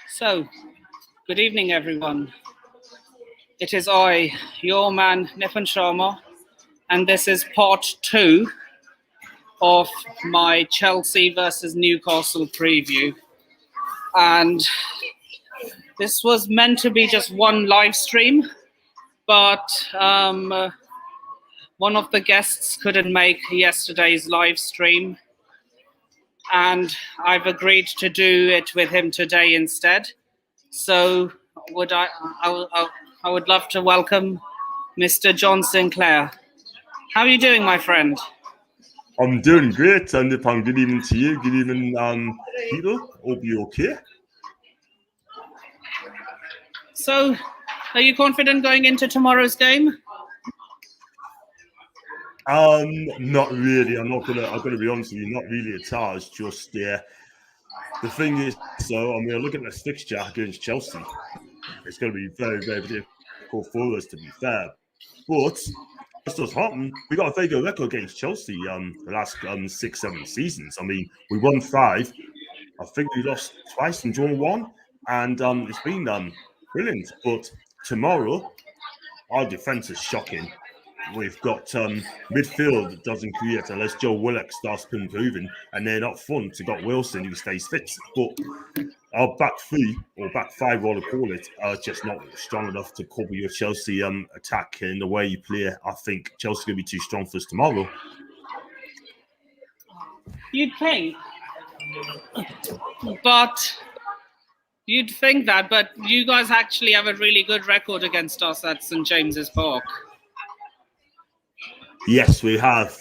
So, good evening, everyone. It is I, your man, Nipun Sharma, and this is part 2 of my Chelsea versus Newcastle preview. And this was meant to be just one live stream, but one of the guests couldn't make yesterday's live stream, and I've agreed to do it with him today instead. So I would love to welcome Mr. John Sinclair. How are you doing, my friend? I'm doing great, Nipun. Good evening to you. Good evening, Peter. Hope you're okay. So, are you confident going into tomorrow's game? Not really. I'm gonna be honest with you, not really at all. It's just the thing is, looking at the fixture against Chelsea, it's gonna be very, very difficult for us, to be fair. But this does happen. We got a very good record against Chelsea the last 6-7 seasons. I mean, we won 5. I think we lost twice and drawn 1, and it's been brilliant. But tomorrow, our defense is shocking. We've got midfield that doesn't create unless Joe Willock starts improving, and then up front we've got Wilson who stays fit. But our back 3 or back 5, what I call it, are just not strong enough to cover your Chelsea attack in the way you play. I think Chelsea going to be too strong for us tomorrow. You'd think, but you'd think that, but you guys actually have a really good record against us at St James's Park. Yes, we have.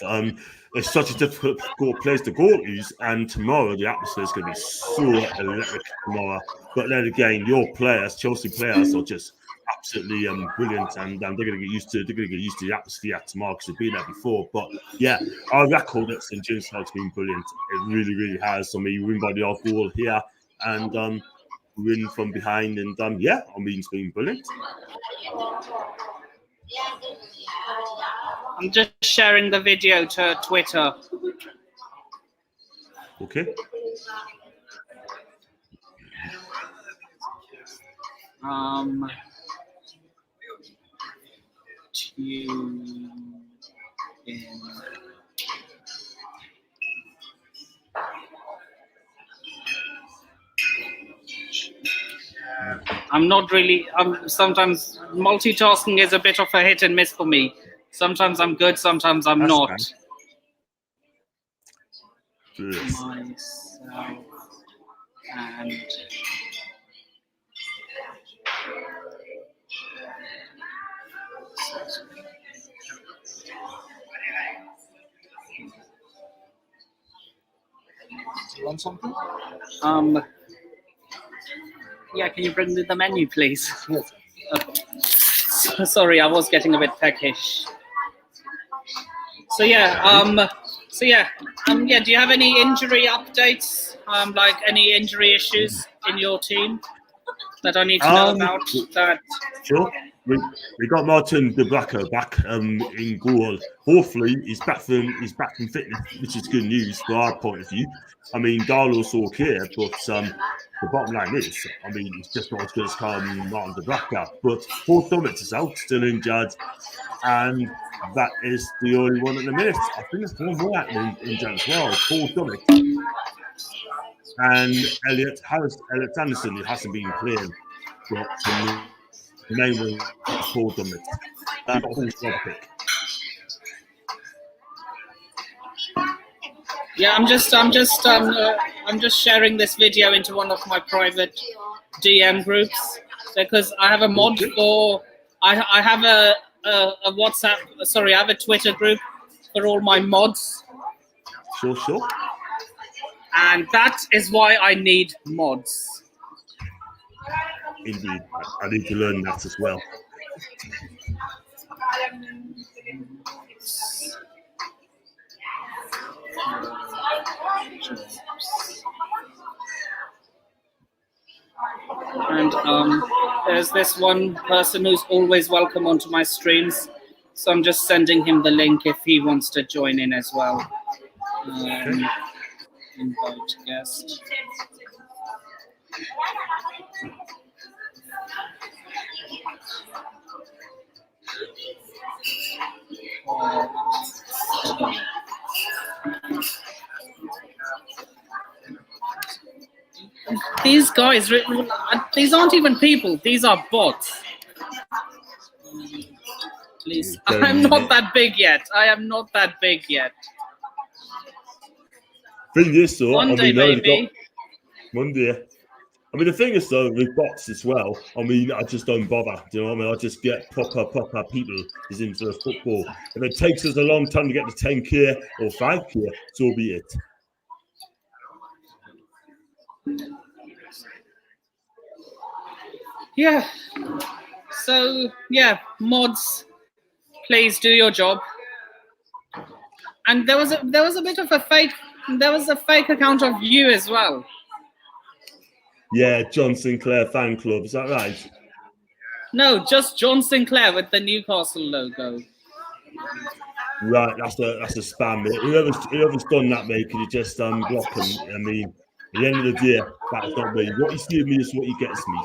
It's such a difficult place to go to, and tomorrow the atmosphere is going to be so electric tomorrow. But then again, your players, Chelsea players, are just absolutely brilliant, and they're going to get used to the atmosphere tomorrow because they've been there before. But yeah, our record at St James's Park has been brilliant. It really, really has. I mean, we win by the odd goal here, and win from behind, and it's been brilliant. I'm just sharing the video to Twitter. Okay. Tune in. I'm not really. Sometimes multitasking is a bit of a hit and miss for me. Sometimes I'm good, sometimes I'm not. Yes. Myself and Do you want something? Yeah, can you bring me the menu, please? Yes. Sorry, I was getting a bit peckish. So yeah, do you have any injury updates? Like any injury issues in your team that I need to know about? Sure. We got Martin De Blacker back in goal. Hopefully he's back from fitness, which is good news for our point of view. I mean, Darlow's okay, but the bottom line is, I mean, it's just not as good as Martin De Blacker. But Paul Dummett is out, still injured, and that is the only one at the minute. I think there's one more injured as well, Paul Dummett. And Elliot Anderson, who hasn't been playing, but the main one is Paul Dummett. That's a squad pick. Yeah, I'm just sharing this video into one of my private DM groups because I have a mod for. I have a WhatsApp. Sorry, I have a Twitter group for all my mods. Sure. And that is why I need mods. Indeed, I need to learn that as well. And there's this one person who's always welcome onto my streams, so I'm just sending him the link if he wants to join in as well. Invite guest. These guys, these aren't even people. These are bots. Please, I'm not that big yet. I am not that big yet. Thing is, though, One day, maybe. Monday. I mean, the thing is, though, with bots as well, I mean, I just don't bother. Do you know what I mean? I just get proper people is into the football. If it takes us a long time to get to 10K or 5K, so be it. Yeah. So, yeah, mods, please do your job. And there was a bit of a fake. There was a fake account of you as well. Yeah, John Sinclair fan club. Is that right? No, just John Sinclair with the Newcastle logo. Right, that's a spam, mate. Whoever's done that, mate, can you just block them? I mean, at the end of the day, that's not me. What you see of me is what you gets me.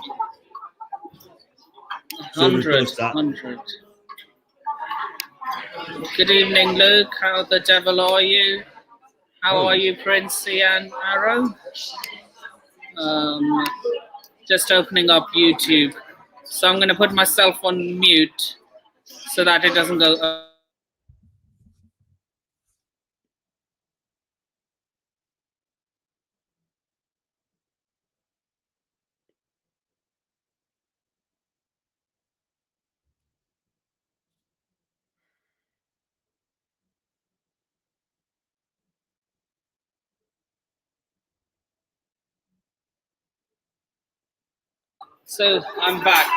100. Good evening, Luke. How the devil are you? How are you, Princey and Arrow? Just opening up YouTube. So I'm going to put myself on mute so that it doesn't go. So I'm back.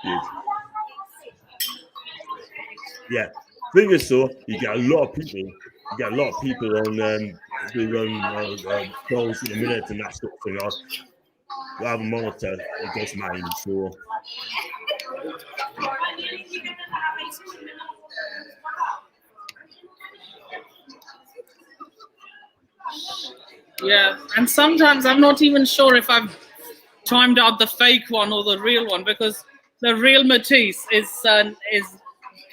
Good. Yeah. Thing is, though, you get a lot of people. You get a lot of people on who run calls in a minute and that sort of thing. I have a monitor against mine, so. Yeah, and sometimes I'm not even sure if I've timed out the fake one or the real one, because the real Matisse is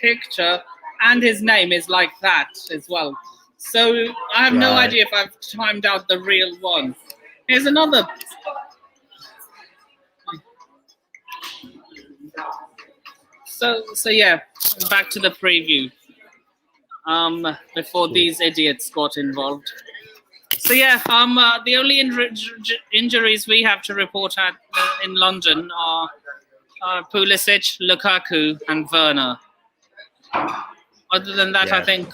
picture and his name is like that as well. So I have no idea if I've timed out the real one. Here's another. So yeah, back to the preview. Before these idiots got involved. So yeah, the only injuries we have to report at in London are Pulisic, Lukaku, and Werner. Other than that, I think.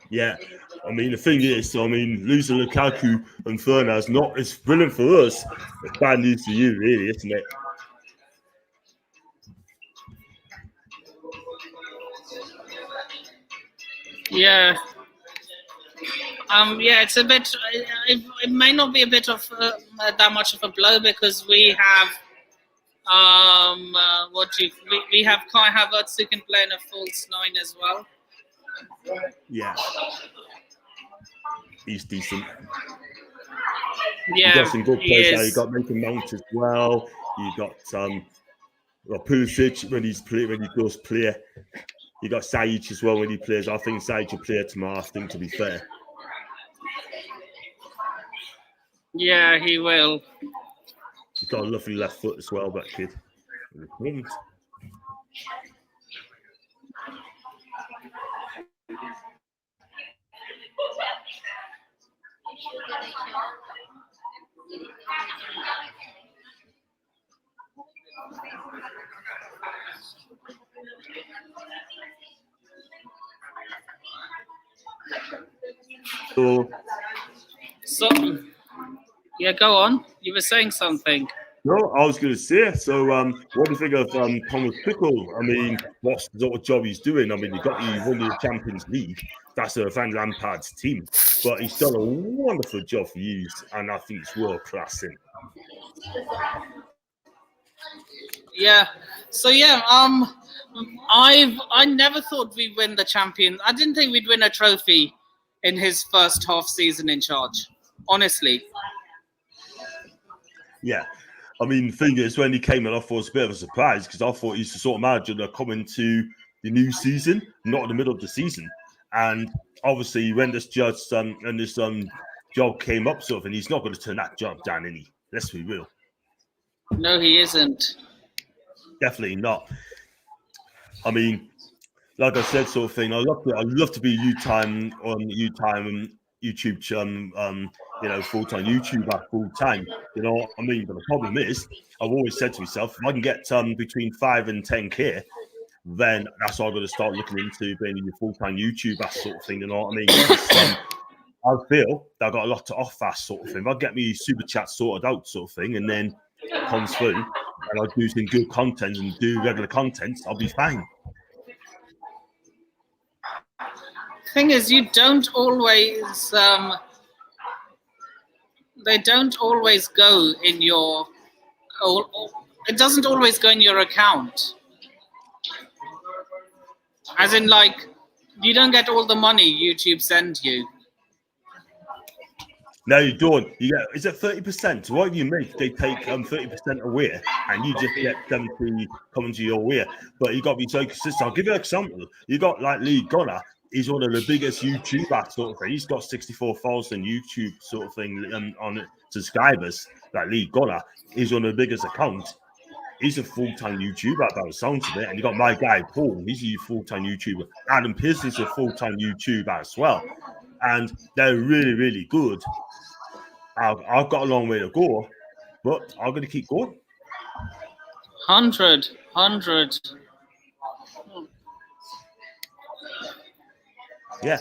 Yeah, I mean, the thing is, losing Lukaku and Werner is not as brilliant for us. It's bad news for you, really, isn't it? Yeah. Yeah, it's a bit. It may not be a bit of that much of a blow, because we have we have Kai Havertz who can play in a false 9 as well. Yeah, he's decent. Yeah, you got some good players there. You got Mason Mount as well. You got Pulisic when he does play. You got Sajic as well when he plays. I think Sajic will play tomorrow, I think, to be fair. Yeah, he will. He's got a lovely left foot as well, that kid. So, yeah, go on. You were saying something. No, I was going to say, so what do you think of Thomas Tuchel? I mean, what's the sort of job he's doing? I mean, he won the Champions League. That's Van Lampard's team. But he's done a wonderful job for you, and I think it's world-class. Yeah. So, yeah, I never thought we'd win the champion. I didn't think we'd win a trophy in his first half season in charge. Honestly. Yeah. I mean, the thing is, when he came in, I thought it was a bit of a surprise because I thought he's the sort of manager that come into the new season, not in the middle of the season. And obviously, when this job came up, sort of, and he's not going to turn that job down, any. Let's be real. No, he isn't. Definitely not. I mean, like I said, sort of thing. I'd love to be YouTube full-time YouTuber full-time. You know what I mean? But the problem is, I've always said to myself, if I can get between 5 and 10K, then that's all I'm going to start looking into being a full-time YouTuber sort of thing. You know what I mean? I feel that I've got a lot to offer sort of thing. If I get me super chat sorted out sort of thing, and then it comes through, and I do some good content and do regular content, I'll be fine. Thing is, you don't always they don't always go in your it doesn't always go in your account, as in, like, you don't get all the money YouTube sends you. No, you don't. You get, is it 30%? What you make, they take 30% away, and you just get 70 coming to your way. But you got to be so consistent. I'll give you an example. You got like Lee Gunner. He's one of the biggest YouTubers sort of thing. He's got 64,000 YouTube sort of thing on subscribers. Like Lee Gunner, he's one of the biggest accounts. He's a full-time YouTuber by the sounds of it. And you got my guy Paul. He's a full-time YouTuber. Adam Pearson's a full-time YouTuber as well. And they're really, really good. I've got a long way to go, but I'm going to keep going. 100. Yeah.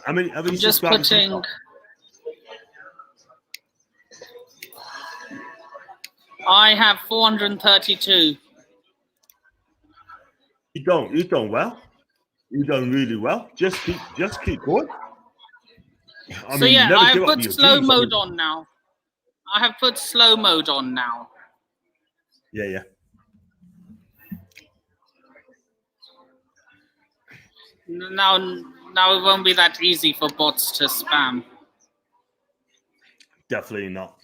I mean, I'm just putting. I have 432. You've done well. You've done really well. Just keep going. I have put slow mode on now. I have put slow mode on now. Yeah. Now it won't be that easy for bots to spam. Definitely not.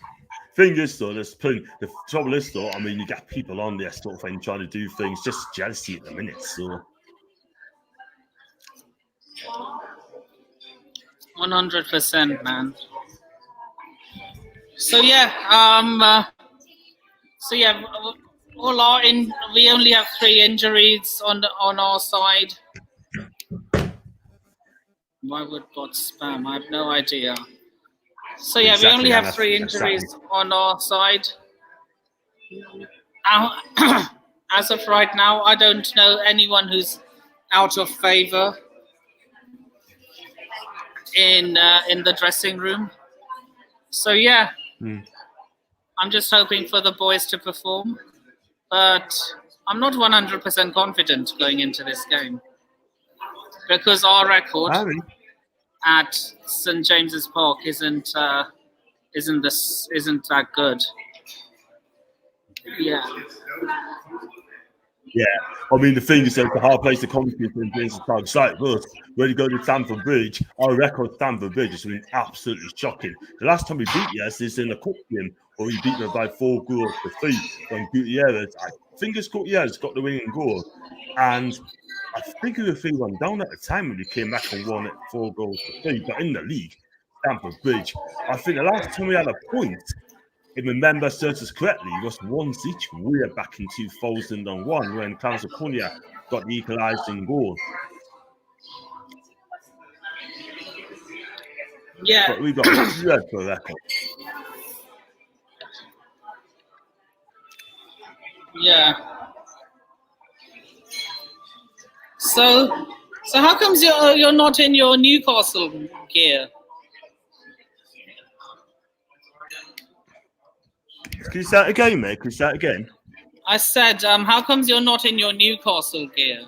Thing is, though, the trouble is, though, I mean, you got people on there sort of thing trying to do things, just jealousy at the minute, so. 100%, man. We only have 3 injuries on our side. Why would bots spam? I have no idea. So yeah, exactly, we only have 3 injuries on our side. As of right now, I don't know anyone who's out of favor in the dressing room. So yeah, I'm just hoping for the boys to perform, but I'm not 100% confident going into this game because our record at St James's Park isn't that good. Yeah. Yeah, I mean, the thing is, it's a hard place to compete in James's Park. Site, but when you go to Stamford Bridge, our record Stamford Bridge has been absolutely shocking. The last time we beat Yes is in a cup game, where we beat them by 4 goals to 3. When Gutierrez, I think it's Gutierrez got the winning goal, and I think we were 3-1 down at the time when we came back and won it 4 goals to 3. But in the league, Stamford Bridge, I think the last time we had a point, if my memory serves us correctly, it was once each way back in 2001 when Klaus Acuna got the equalising goal. Yeah. But we got a dreadful record. Yeah. So how comes you're not in your Newcastle gear? Can you say it again, mate? Can you say it again? I said, how comes you're not in your Newcastle gear?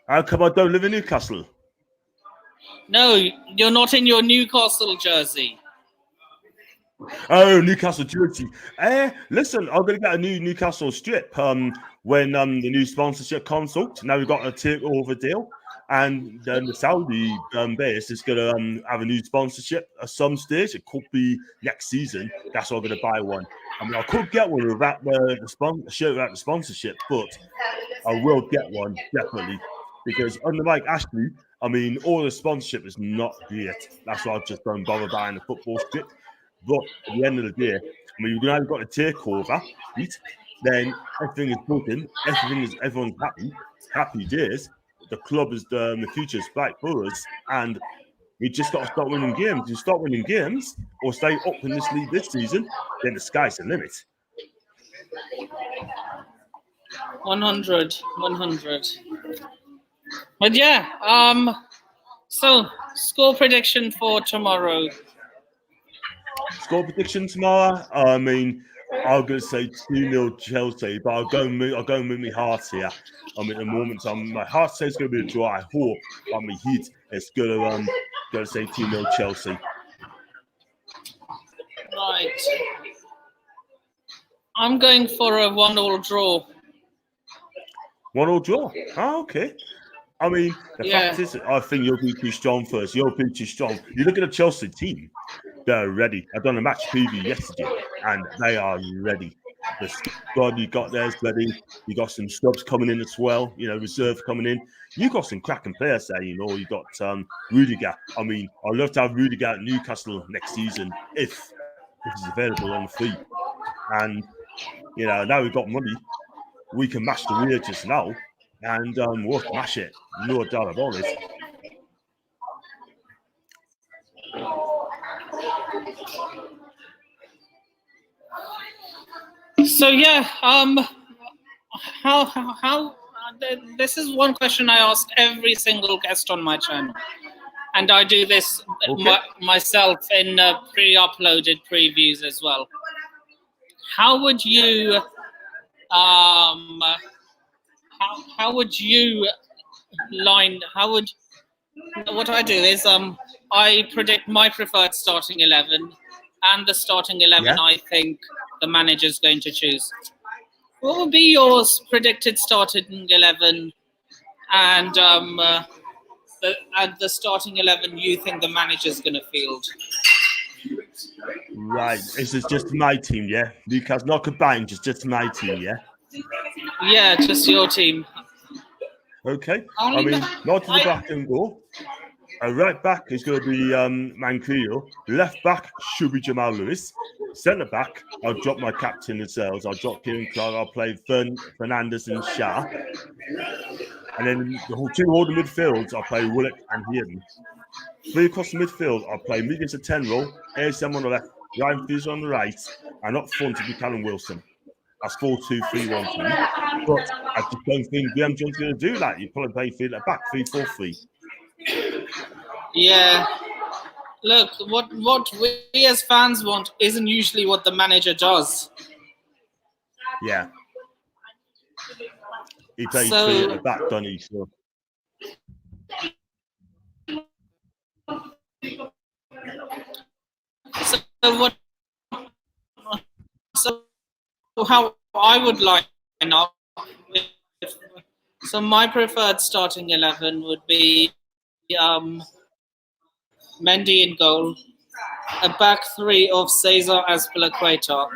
How come I don't live in Newcastle? No, you're not in your Newcastle jersey. Oh, Newcastle jersey. Listen, I'm gonna get a new Newcastle strip. When the new sponsorship comes out. Now we've got a takeover deal, and then the Saudi base is gonna have a new sponsorship at some stage. It could be next season. That's why I'm gonna buy one. I mean, I could get one without the shirt without the sponsorship, but I will get one definitely because under Mike Ashley, I mean, all the sponsorship is not great. That's why I just don't bother buying the football strip. But at the end of the day, I mean, you've now got a takeover, right? Then everything is broken, everyone's happy, happy days. The club is the future is bright for us, and we just got to start winning games. You start winning games or stay up in this league this season, then the sky's the limit. 100. But yeah, so score prediction for tomorrow. Score prediction tomorrow. I mean, I'm going to say 2-0 Chelsea, but I'll go and move my heart here. I mean, at the moment, my heart says it's going to be a draw. I hope, but my heat is going to say 2-0 Chelsea. Right. I'm going for a 1-1 draw. 1-1 draw. Oh, okay. I mean, the fact is, I think you'll be too strong first. You'll be too strong. You look at the Chelsea team. They're ready. I've done a match preview yesterday, and they are ready. The squad you got there is ready. You got some subs coming in as well. You know, reserve coming in. You got some cracking players there. You know, you got Rudiger. I mean, I'd love to have Rudiger at Newcastle next season if he's available on free. And you know, now we've got money. We can match the wages now, and we'll smash it. No doubt about it. So yeah, this is one question I ask every single guest on my channel, and I do this myself in pre-uploaded previews as well. How would you what I do is I predict my preferred starting 11 and the starting 11 I think the manager's going to choose. What would be your predicted starting 11 and the starting 11 you think the manager's going to field? Right, this is just my team, yeah? Newcastle, not combined, just my team, yeah? Yeah, just your team. Okay, I mean, not to the back and goal. Right back is going to be Manquillo. Left back should be Jamal Lewis. Centre back, I'll drop my captain as well. I'll drop Kieran Clark. I'll play Fernandes and Shah. And then the two holding midfields, I'll play Willock and Hayden. Three across the midfield, I'll play medium to 10 roll. ASM on the left, Ryan Fizz on the right, and up front to be Callum Wilson. That's 4-2-3-1 for me. But I just don't think Graham John's going to do that. You probably play field at back 3-4-3. Yeah. Look, what we as fans want isn't usually what the manager does. Yeah. He plays three at the back, doesn't he? So how I would like now. So my preferred starting 11 would be Mendy in goal, a back three of Cesar Azpilicueta,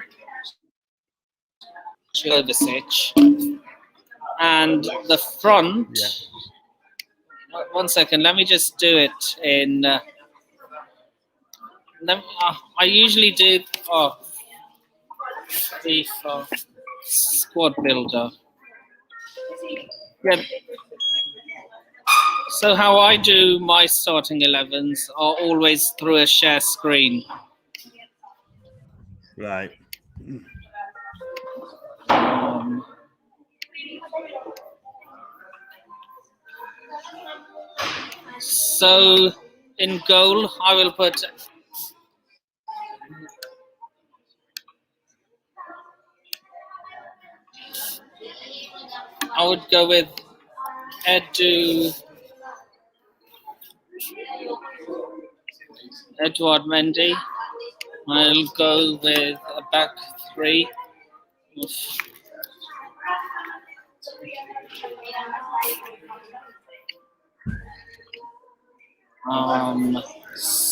Kovacic, and the front. Yeah. 1 second, let me just do it in. I usually do the squad builder. Yeah. So how I do my starting 11s are always through a share screen. Right. So in goal, I will put I would go with Edouard Mendy. I'll go with a back three.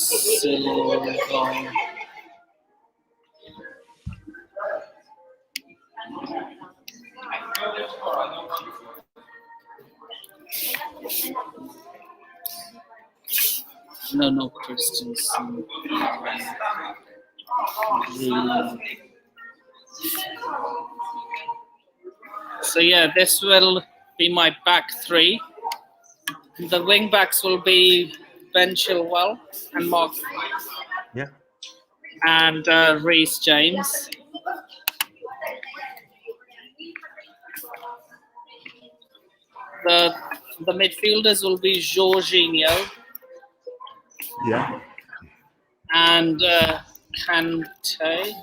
Silver. No, Christensen. So yeah, this will be my back three. The wing backs will be Ben Chilwell and Mark. Yeah. And Reece James. The midfielders will be Jorginho. Yeah. And Kante.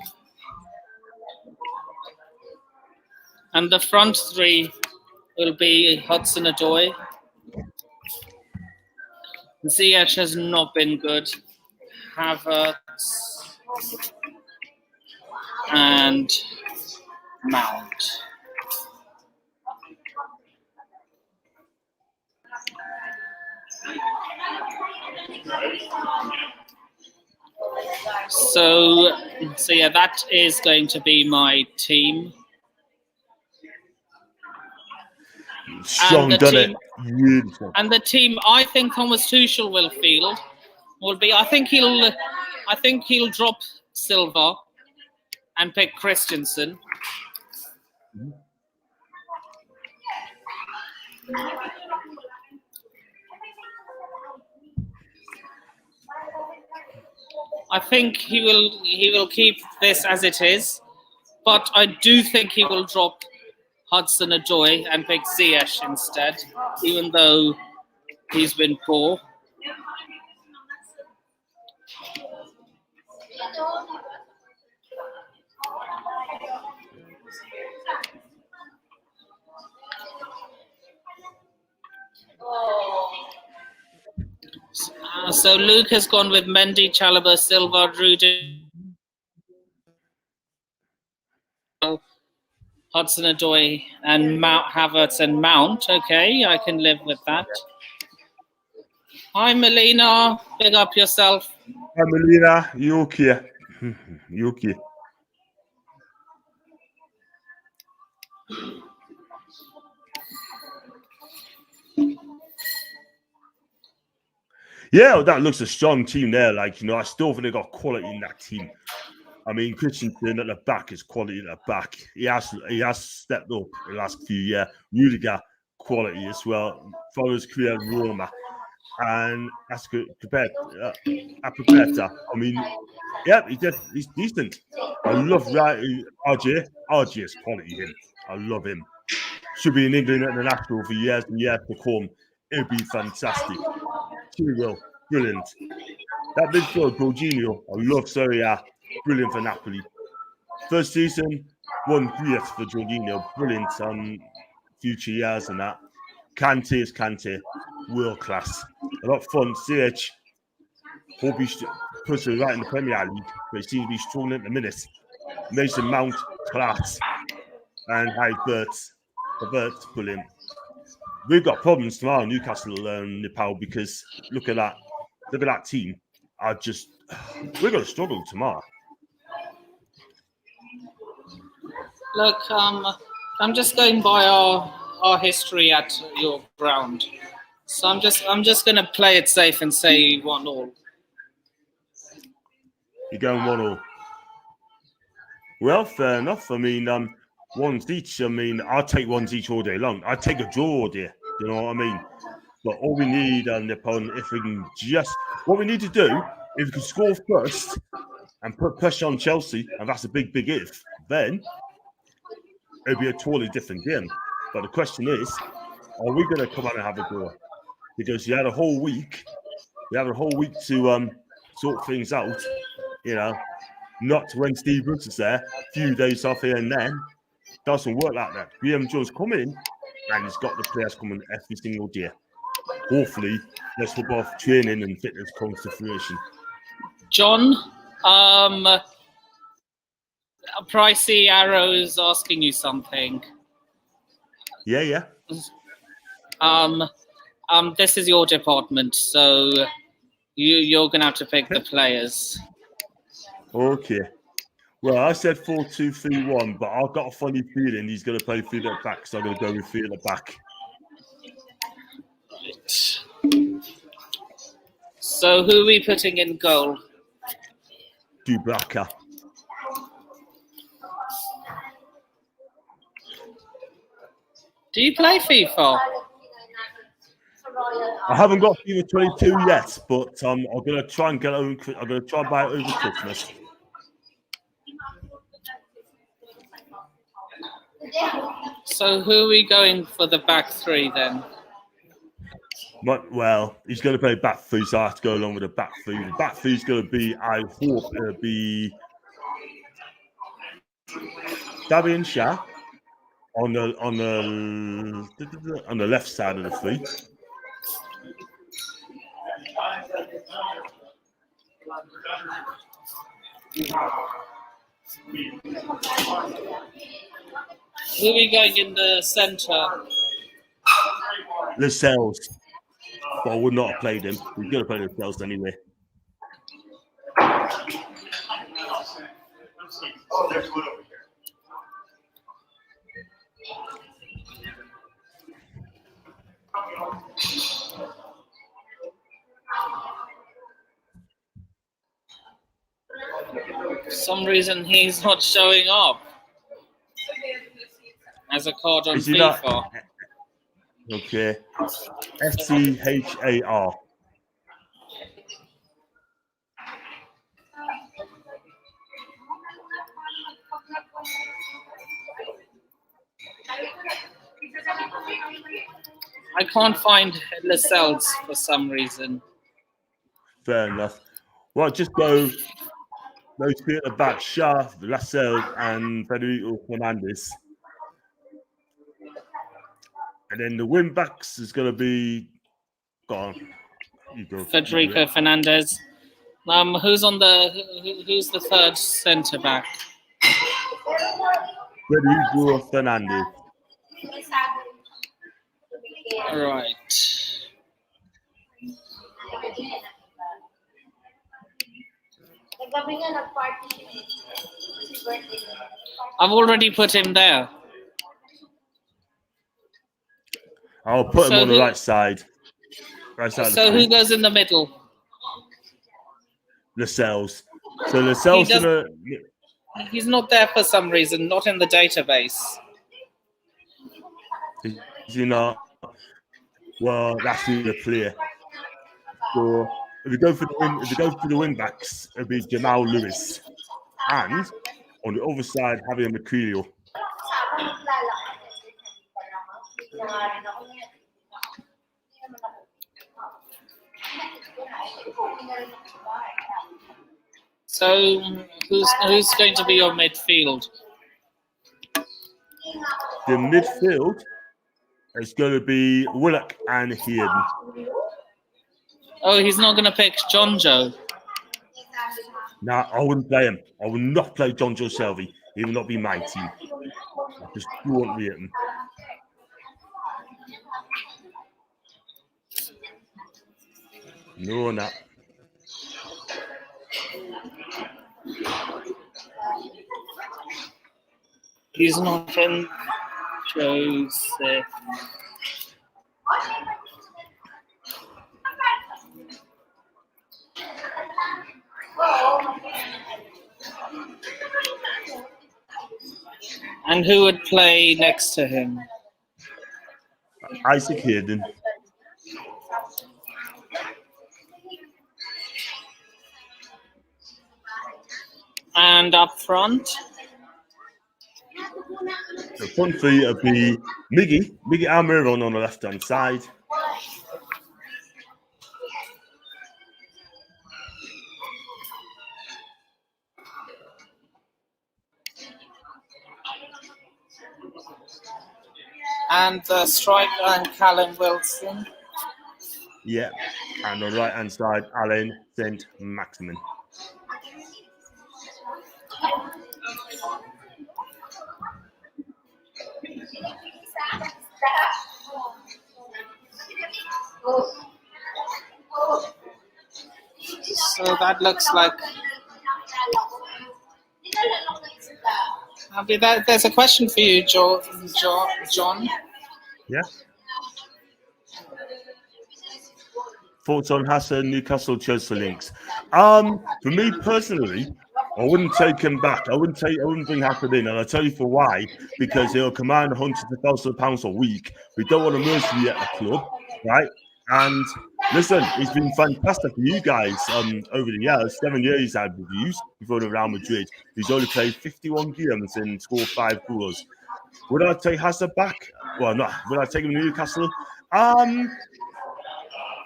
And the front three will be Hudson-Odoi. Ziyech has not been good. Havertz and Mount. So yeah, that is going to be my team. Strong, done it. Really strong. And the team I think Thomas Tuchel will field will be. I think he'll drop Silva and pick Christensen. Mm-hmm. I think he will keep this as it is, but I do think he will drop Hudson-Odoi and pick Ziyech instead, even though he's been poor. So Luke has gone with Mendy, Chalobah, Silva, Rudiger, Hudson-Odoi, and Havertz and Mount. Okay, I can live with that. Hi, Melina. Big up yourself. Hi, Melina. You okay? You okay? Yeah, that looks a strong team there. Like, I still think they got quality in that team. I mean, Christensen at the back is quality at the back. He has stepped up in the last few years. Rudiger, quality as well. Followed his career at Roma. And that's good compared to, I mean, yeah, he's decent. I love RJ. RJ is quality, him. I love him. Should be in England at the national for years and years to come. It'd be fantastic. Chilwell, brilliant. That midfield, Jorginho, I love Serie A. Brilliant for Napoli. First season, won 3 for Jorginho. Brilliant on future years and that. Kante is Kante. World class. A lot of fun. CH, hope he puts it right in the Premier League, but he seems to be struggling at the minute. Mason Mount, class. And Havertz, brilliant. We've got problems tomorrow, Newcastle, Nepal, because look at that team. We're going to struggle tomorrow. Look, I'm just going by our history at your ground, so I'm just going to play it safe and say 1-1. You're going 1-1. Well, fair enough. I mean, ones each. I mean, I'll take ones each all day long. I'd take a draw all day. You know what I mean? But all we need on the opponent, if we can what we need to do, if we can score first and put pressure on Chelsea, and that's a big, big if, then it'll be a totally different game. But the question is, are we going to come out and have a go? Because you had a whole week. We had a whole week to sort things out. Not when Steve Bruce is there, a few days off here and then. Doesn't work like that. Graham Jones come in, and he's got the players coming every single day. Hopefully, let's hope off training and fitness comes to fruition. John, Pricey Arrow's asking you something. Yeah. This is your department, so you're gonna have to pick the players. Okay. Well, I said 4-2-3-1, but I've got a funny feeling he's going to play field at back, so I'm going to go with field at back. Right. So who are we putting in goal? Dubravka. Do you play FIFA? I haven't got FIFA 22 yet, but I'm going to try and get it. I'm going to try and buy it over Christmas. So who are we going for the back three then? Well, he's going to play back three, so I have to go along with the back three. The back three is going to be, I hope, it'll be Dabi and Shah on the left side of the three. Who are we going in the centre? Lascelles. But I would not have played him. We're going to play Lascelles anyway. For some reason he's not showing up as a card on FIFA. Not? Okay. SCHAR. I can't find Lascelles for some reason. Fair enough. Well, just go those two at the back, Shah, Lascelles, and Federico Fernandez. And then the wing backs is going to be gone. You go. Federico Fernandez. Who's the third centre back? Federico Fernandez. Right. I've already put him there. I'll put him on the right side. So who goes in the middle? Lascelles. So Lascelles he's not there for some reason, not in the database. Is he not? Well, that's the player. So if we go for the wing backs, it'll be Jamal Lewis, and on the other side, Javier Mercurial. So who's going to be your midfield? The midfield is going to be Willock and Hayden. Oh, he's not going to pick John Joe. No, I wouldn't play him. I would not play John Joe Selvey. He would not be my team. I just won't rate him. No, not. He's not in Joseph. And who would play next to him? Isaac Hayden. And up front? The front three would be Miggy Almiron on the left-hand side. And the striker and Callum Wilson. Yeah, and on the right-hand side, Alain Saint-Maximin. So that looks like. There's a question for you, John. Yeah. Thoughts on Hassan, Newcastle, Chelsea links? For me personally, I wouldn't take him back. I wouldn't bring Hassan in, and I'll tell you for why. Because he'll command hundreds of thousands of pounds a week. We don't want a mercenary at the club, right? And listen, he's been fantastic for you guys over the years. 7 years he's had reviews before the Real Madrid. He's only played 51 games and scored 5 goals. Would I take Hassan back? Well, no. Would I take him to Newcastle?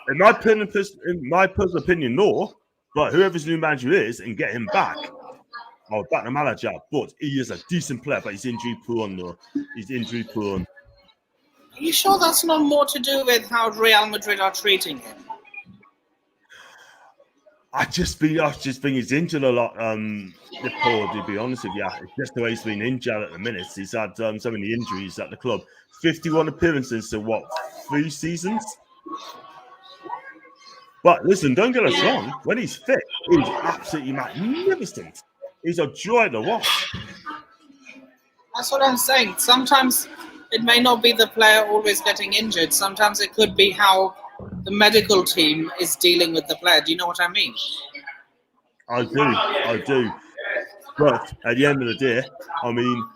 In my personal opinion, no. But whoever's new manager is, and get him back, I'll back the manager. But he is a decent player, but he's injury prone, though. He's injury prone. Are you sure that's not more to do with how Real Madrid are treating him? I just think he's injured a lot. Paul, to be honest with you, it's just the way he's been injured at the minute. He's had so many injuries at the club. 51 appearances to 3 seasons? But listen, don't get us wrong. When he's fit, he's absolutely magnificent. He's a joy to watch. That's what I'm saying. Sometimes it may not be the player always getting injured. Sometimes it could be how the medical team is dealing with the player. Do you know what I mean? I do. But at the end of the day, I mean,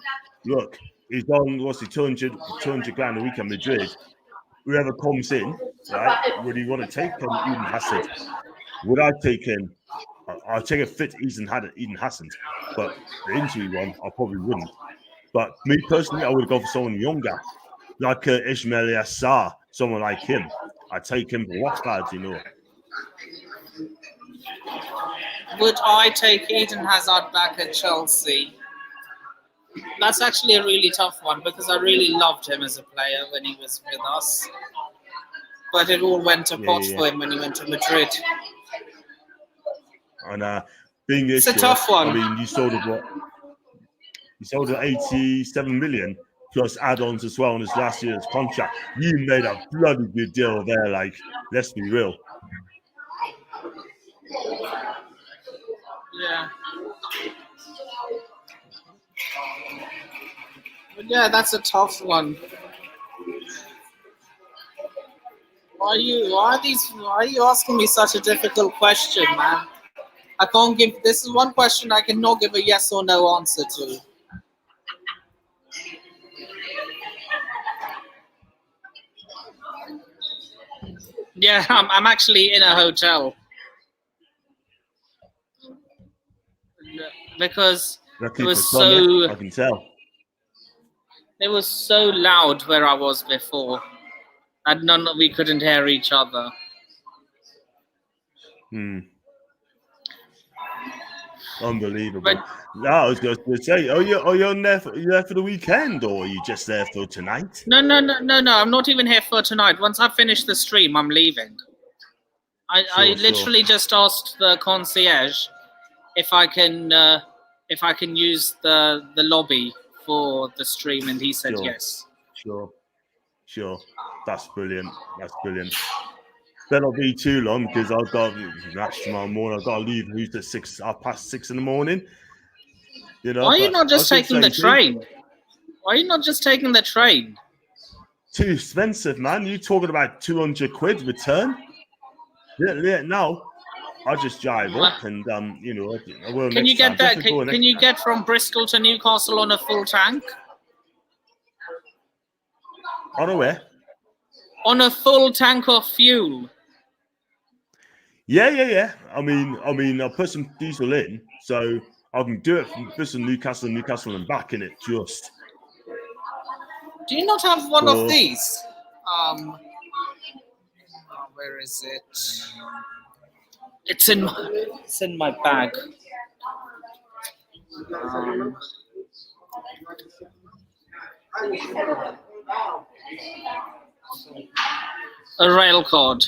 look, he's on, 200 grand a week at Madrid. Whoever comes in, right, would you want to take him, Eden Hazard? Would I take him? I'll take a fit Eden Hazard, but the injury one, I probably wouldn't. But me personally, I would go for someone younger, like Ismail Assar, someone like him. I'd take him for Watford, you know. Would I take Eden Hazard back at Chelsea? That's actually a really tough one because I really loved him as a player when he was with us. But it all went to pot for him when he went to Madrid. And being this, it's a tough one. I mean, you sold it what? You sold it 87 million plus add-ons as well on his last year's contract. You made a bloody good deal there. Like, let's be real. Yeah. But yeah, that's a tough one. Why are you asking me such a difficult question, man? I can't give. This is one question I cannot give a yes or no answer to. Yeah, I'm actually in a hotel because it was so. I can tell. It was so loud where I was before, and we couldn't hear each other. Unbelievable. But, I was going to say, are you there for the weekend, or are you just there for tonight? No. I'm not even here for tonight. Once I finish the stream, I'm leaving. I literally just asked the concierge if I can use the lobby for the stream, and he said yes. Sure. That's brilliant. Better not be too long because I've got match tomorrow morning. I've got to leave at 6:30 in the morning. You know. Why are you not just taking the train? Why are you not just taking the train? Too expensive, man. You talking about 200 quid return? Yeah. No, I just drive up and you know. Can you get that? Can you get from Bristol to Newcastle on a full tank? On a where? On a full tank of fuel. Yeah. I mean, I'll put some diesel in, so I can do it from Bristol, Newcastle, and back in it. Just. Do you not have one of these? Where is it? It's in my bag. A rail card.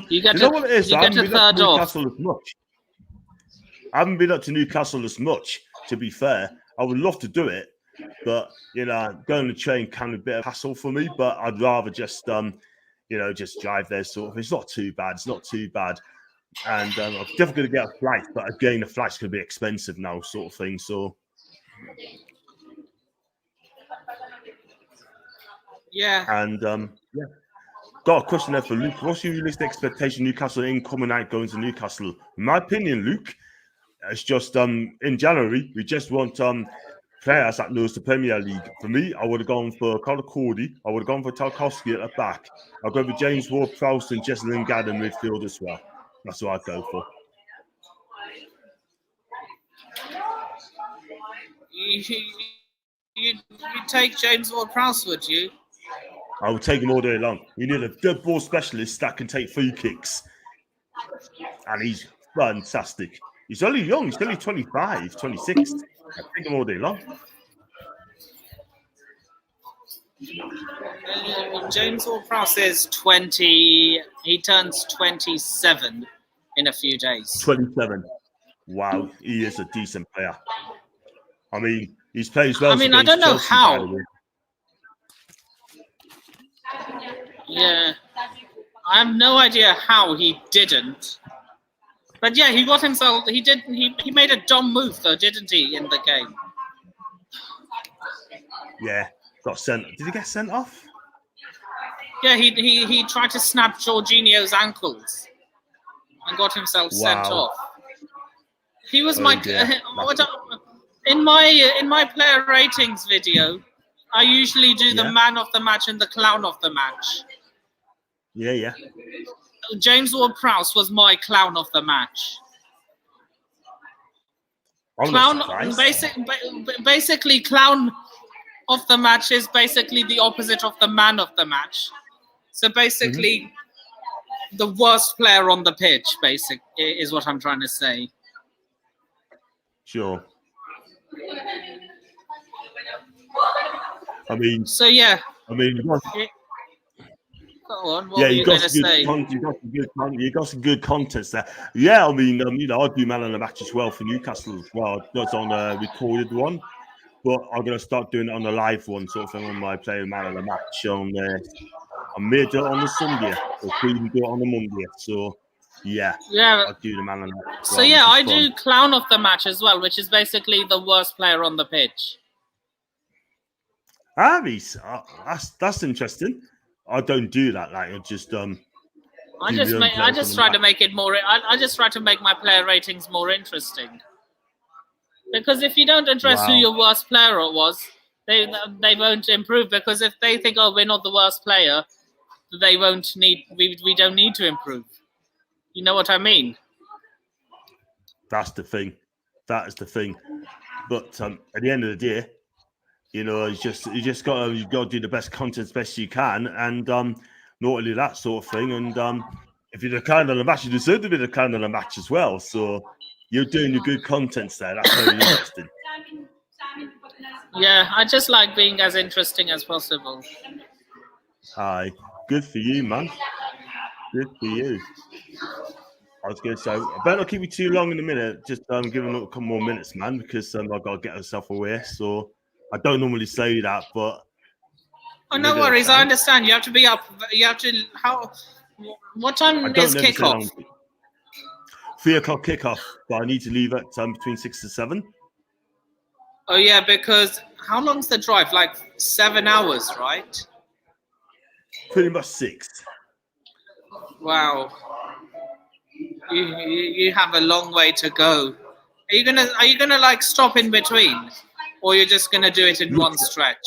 You get what it is? You get a third off. I haven't been up to Newcastle as much, to be fair. I would love to do it, But going to train can be a bit of hassle for me. But I'd rather just just drive there. Sort of. It's not too bad. It's not too bad. And I'm definitely going to get a flight, but again, the flight's going to be expensive now, sort of thing. So. Yeah. And got a question there for Luke. What's your realistic expectation Newcastle incoming night going to Newcastle? In my opinion, Luke, it's just in January we just want players that knows the Premier League. For me, I would have gone for Conor Cody. I would have gone for Tarkowski at the back. I'll go for James Ward-Prowse and Jesse Lingard in midfield as well. That's what I'd go for. You take James Ward-Prowse, would you? I would take him all day long. We need a good ball specialist that can take free kicks. And he's fantastic. He's only young. He's only 25, 26. I take him all day long. James Ward-Prowse is 20. He turns 27 in a few days. 27. Wow. He is a decent player. I mean, he's played well. I mean, I don't know Chelsea, how. Yeah, I have no idea how he didn't. But yeah, he got himself. He did. He made a dumb move though, didn't he, in the game? Yeah, got sent. Did he get sent off? Yeah, he tried to snap Jorginho's ankles and got himself sent off. He was in my player ratings video. I usually do the man of the match and the clown of the match. Yeah. James Ward-Prowse was my clown of the match. Basically, clown of the match is basically the opposite of the man of the match. So basically, the worst player on the pitch, is what I'm trying to say. Sure. I mean, so yeah. I mean, go on. What were you going to say? You got some good contents there. Yeah, I mean, I do man of the match as well for Newcastle as well. That's on a recorded one, but I'm going to start doing it on a live one, sort of thing, on my player man of the match on. I may do it on the Sunday, or we can do it on the Monday. So yeah, I do the man of the match. So yeah, I do clown of the match as well, which is basically the worst player on the pitch. That's interesting. I don't do that. Like, I just I just try to make it more. I just try to make my player ratings more interesting. Because if you don't address who your worst player was, they won't improve. Because if they think, oh, we're not the worst player, they won't need. We don't need to improve. You know what I mean? That's the thing. That is the thing. But at the end of the day, you just got to do the best content as best you can, and not only that sort of thing. And if you're the kind of the match, you deserve to be the kind of the match as well. So you're doing your good contents there. That's very interesting. Yeah, I just like being as interesting as possible. Aye, good for you, man. Good for you. I was going to say, I better not keep you too long in a minute. Just give them a couple more minutes, man, because I've got to get myself away. So I don't normally say that, but oh, no worries. I understand. You have to be up. You have to. What time is kickoff? 3 o'clock kickoff, but I need to leave at between 6 to 7. Oh yeah, because how long's the drive? Like 7 hours, right? Pretty much 6. Wow. You have a long way to go. Are you gonna like stop in between, or you're just gonna do it in one stretch?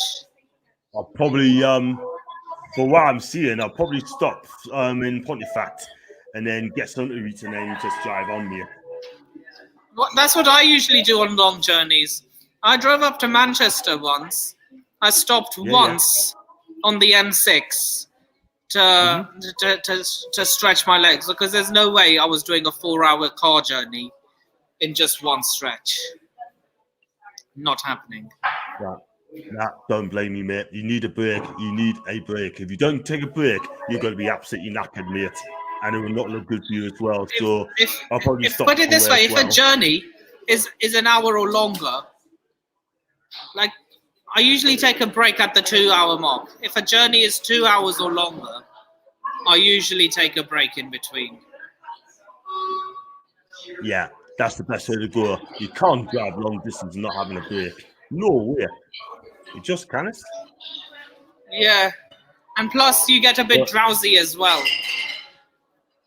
I'll probably for what I'm seeing, I'll probably stop in Pontefract and then get something to eat and then just drive on here. That's what I usually do on long journeys. I drove up to Manchester once. I stopped once on the M6 to stretch my legs, because there's no way I was doing a 4-hour car journey in just one stretch. Not happening. Nah, don't blame me, mate. You need a break. If you don't take a break, you're going to be absolutely knackered, mate. And it will not look good for you as well. So I'll probably stop. Put it this way: if a journey is an hour or longer, like I usually take a break at the 2-hour mark. If a journey is 2 hours or longer, I usually take a break in between. Yeah, that's the best way to go. You can't drive long distance and not having a break. No way. You just can't. Yeah. And plus, you get a bit drowsy as well.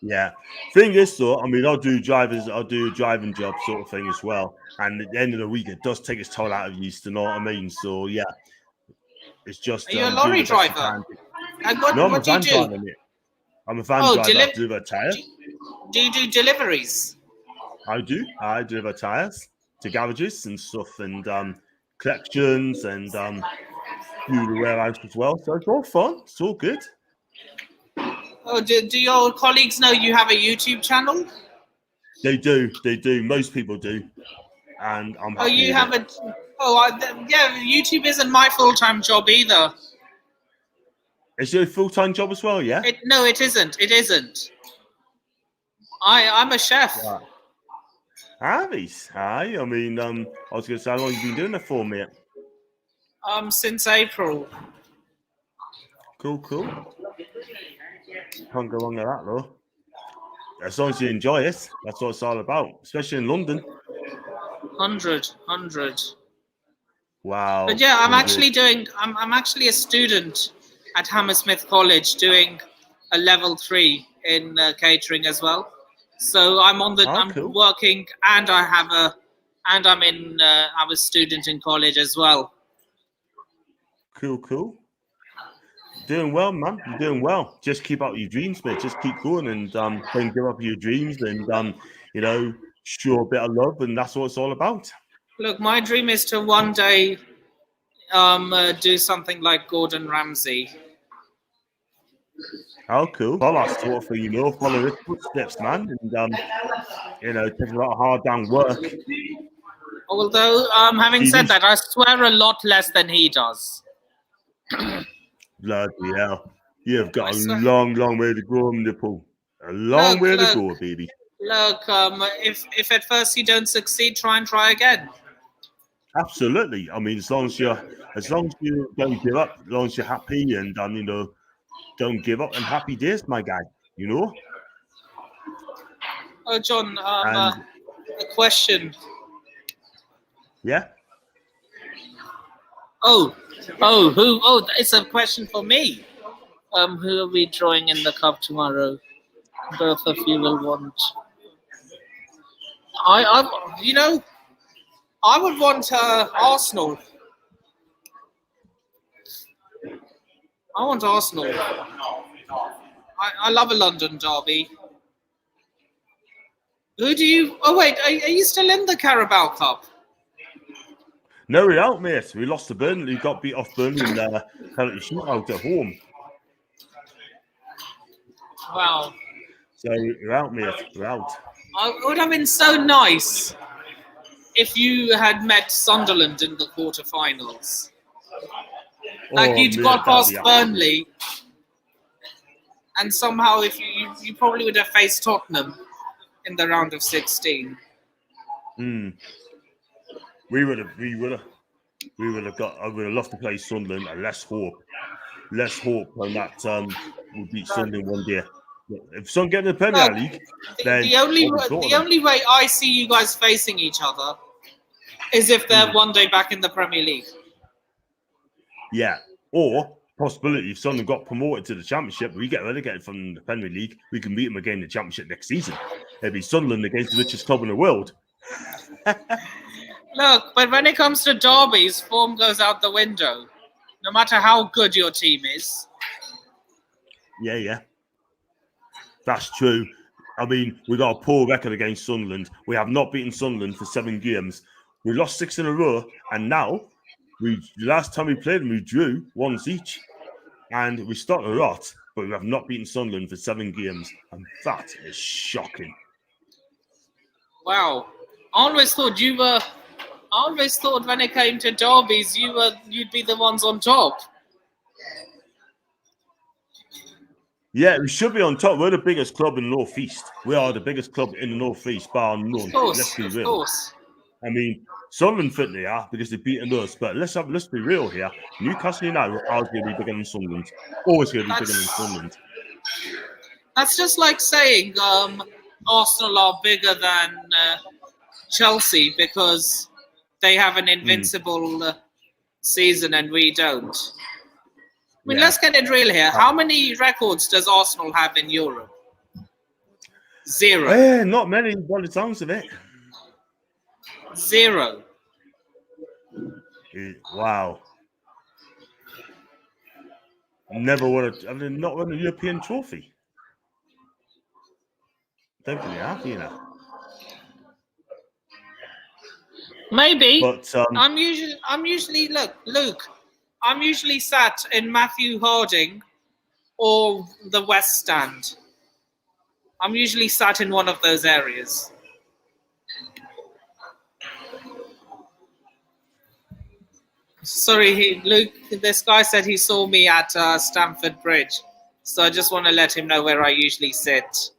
Yeah. Thing is, though, I mean, I'll do a driving job sort of thing as well. And at the end of the week, it does take its toll out of you, you know what I mean? So, yeah, it's just Are you a do lorry the best you driver? can. What, No, I'm a what do you van do? driver, mate. I'm a van driver. I deliver tires. Do you do deliveries? I do. I deliver tires to garages and stuff, and collections, and do the warehouse as well. So it's all fun. It's all good. Oh, do your colleagues know you have a YouTube channel? They do. They do. Most people do. And I'm happy you with have it. yeah, YouTube isn't my full-time job either. Is it a full-time job as well, yeah? No, it isn't. It isn't. I'm a chef. Yeah. Aye. I mean, I was going to say, how long have you been doing it for, mate? Since April. Cool. Can't go wrong with that, though. As long as you enjoy it, that's what it's all about, especially in London. 100. Wow. But yeah, I'm actually a student at Hammersmith College doing a level 3 in catering as well. So I'm Cool. working, and I'm a student in college as well. Cool. Doing well, man. You're doing well. Just keep up your dreams, mate. Just keep going and don't give up your dreams, and show a bit of love, and that's what it's all about. Look, my dream is to one day do something like Gordon Ramsay. Oh, cool. Well, that's sort of thing, follow his footsteps, man, and take a lot of hard down work. Although, having said that, I swear a lot less than he does. Bloody hell. You've got a long way to go, Nipple. A long way to go, baby. Look, if at first you don't succeed, try again. Absolutely. I mean, as long as you don't give up, as long as you're happy and don't give up, and happy days, my guy. Oh, John, a question. Yeah. It's a question for me. Who are we drawing in the cup tomorrow? Both of you will want. I would want Arsenal. I want Arsenal. I love a London derby. Who do you? Oh wait, are you still in the Carabao Cup? No, we're out, mate. We lost to Burnley. We got beat off Burnley in the penalty shootout at home. Wow. So we're out, mate. We're out. It would have been so nice if you had met Sunderland in the quarterfinals. You'd got past Burnley, and somehow if you probably would have faced Tottenham in the round of 16. We would have got. I would have loved to play Sunderland, and let's hope on that we'll beat Sunderland one day. If Sun get in the Premier League, then the only way I see you guys facing each other is if they're one day back in the Premier League. Yeah, or possibility if Sunderland got promoted to the Championship, we get relegated from the Premier League, we can beat them again in the Championship next season. It'd be Sunderland against the richest club in the world. Look, but when it comes to derbies, form goes out the window. No matter how good your team is. Yeah. That's true. I mean, we got a poor record against Sunderland. We have not beaten Sunderland for 7 games. We lost 6 in a row, and now, last time we played them, we drew once each. And we started a lot, but we have not beaten Sunderland for 7 games. And that is shocking. Wow. I always thought when it came to derbies, you'd be the ones on top. Yeah, we should be on top. We're the biggest club in the North East. We are the biggest club in the North East, bar none. Of course, Let's be real. Of course. I mean, Sunderland fit they are because they've beaten us. But let's be real here. Newcastle United are going to be bigger than Sunderland. Always going to be bigger than Sunderland. That's just like saying Arsenal are bigger than Chelsea because they have an invincible season and we don't. I mean, let's get it real here. How many records does Arsenal have in Europe? 0. Not many by the sounds of it. 0. Wow. Never won not won a European trophy. Don't think they have, you know. Maybe. But I'm usually Luke. I'm usually sat in Matthew Harding or the West Stand. I'm usually sat in one of those areas. Sorry, Luke, this guy said he saw me at Stamford Bridge. So I just want to let him know where I usually sit.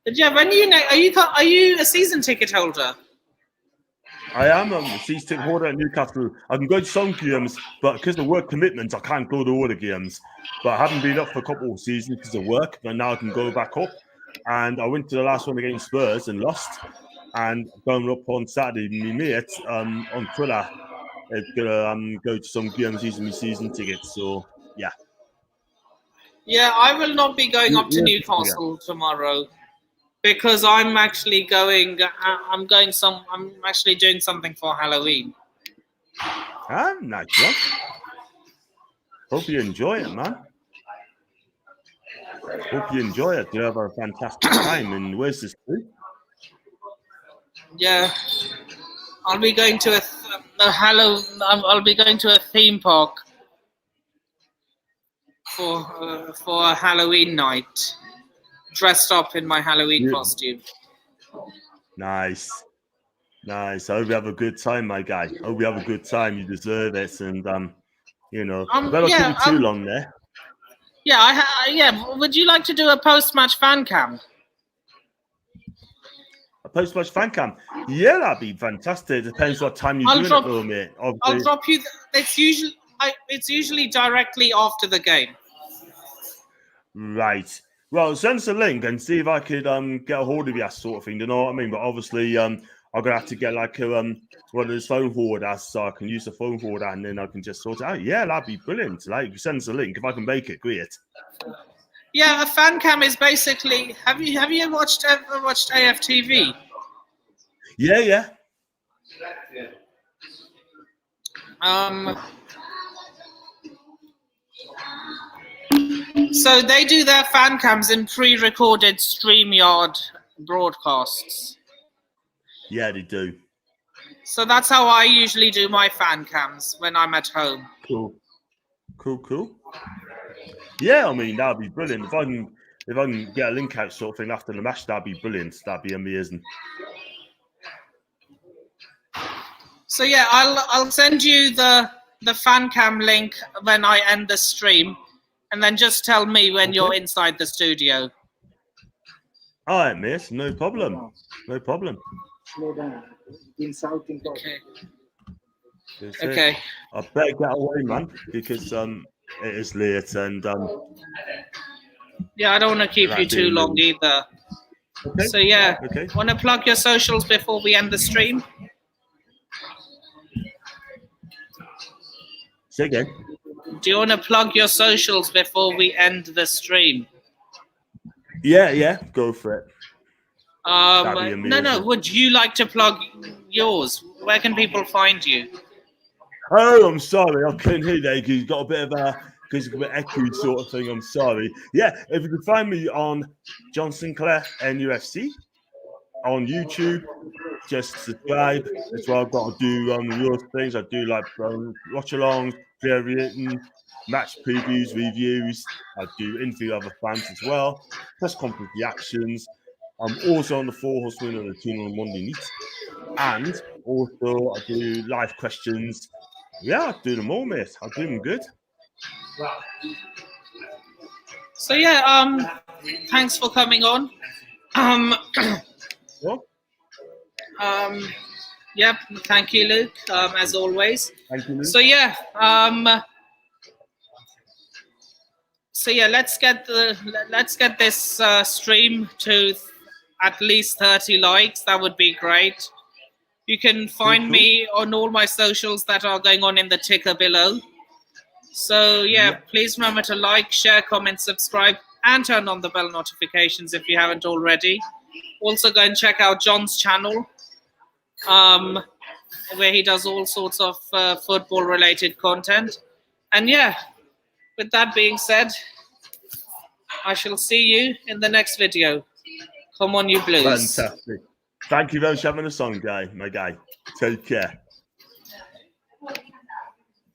Did you have are you a season ticket holder? I am a season ticket holder at Newcastle. I can go to some games, but because of work commitments, I can't go to all the games. But I haven't been up for a couple of seasons because of work, but now I can go back up. And I went to the last one against Spurs and lost. And going up on Saturday, my mate on Twitter is gonna go to some games using my season tickets. So yeah. Yeah, I will not be going up to Newcastle tomorrow because I'm actually going. I'm actually doing something for Halloween. Ah, nice one. Hope you enjoy it, man. Hope you enjoy it. You have a fantastic time. And where's this food? Yeah, I'll be going to I'll be going to a theme park for a Halloween night, dressed up in my Halloween costume. Nice. I hope you have a good time, my guy. I hope you have a good time. You deserve it, and better keep it too long there. Yeah, Would you like to do a post-match fan cam? A post-match fan cam? Yeah, that'd be fantastic. Depends what time you're doing it, though, mate. I'll drop you. It's usually directly after the game. Right. Well, send us a link and see if I could get a hold of you, sort of thing. You know what I mean? But obviously, I'm gonna have to get like one of those phone holders so I can use the phone holder and then I can just sort it out. Yeah, that'd be brilliant. Like, send us a link if I can make it. Great. Yeah, a fan cam is basically. Have you ever watched AFTV? Yeah. So they do their fan cams in pre-recorded StreamYard broadcasts. Yeah, they do. So that's how I usually do my fan cams when I'm at home. Cool. Yeah, I mean that'd be brilliant. If I can get a link out sort of thing after the match, that'd be brilliant. That'd be amazing. So yeah, I'll send you the fan cam link when I end the stream, and then just tell me when you're inside the studio. All right, miss. No problem. Slow down. Insulting. Okay. I better get away, man, because it is late and yeah, I don't want to keep you too long either. Okay. So yeah, okay. Want to plug your socials before we end the stream? Say again. Do you want to plug your socials before we end the stream? Yeah, go for it. No. Would you like to plug yours? Where can people find you? Oh, I'm sorry. I couldn't hear that because you've got a bit of echoey sort of thing. I'm sorry. Yeah, if you can find me on John Sinclair NUFC on YouTube, just subscribe. That's what I've got to do real things. I do like watch-alongs, player rating, match previews, reviews. I do interview other fans as well. Press conference reactions. I'm also on the Four Horsemen and the Tune on Monday night. And also I do live questions. Yeah, I do them all, mate. I do them good. So yeah, thanks for coming on. What? Yep. Thank you, Luke. As always. Thank you, Luke. So yeah. Let's get this stream to at least 30 likes. That would be great. You can find me on all my socials that are going on in the ticker below. So yeah, please remember to like, share, comment, subscribe, and turn on the bell notifications if you haven't already. Also go and check out John's channel, where he does all sorts of football related content. And yeah, with that being said, I shall see you in the next video. Come on, you Blues. Fantastic. Thank you very much for having us on, my guy. Take care.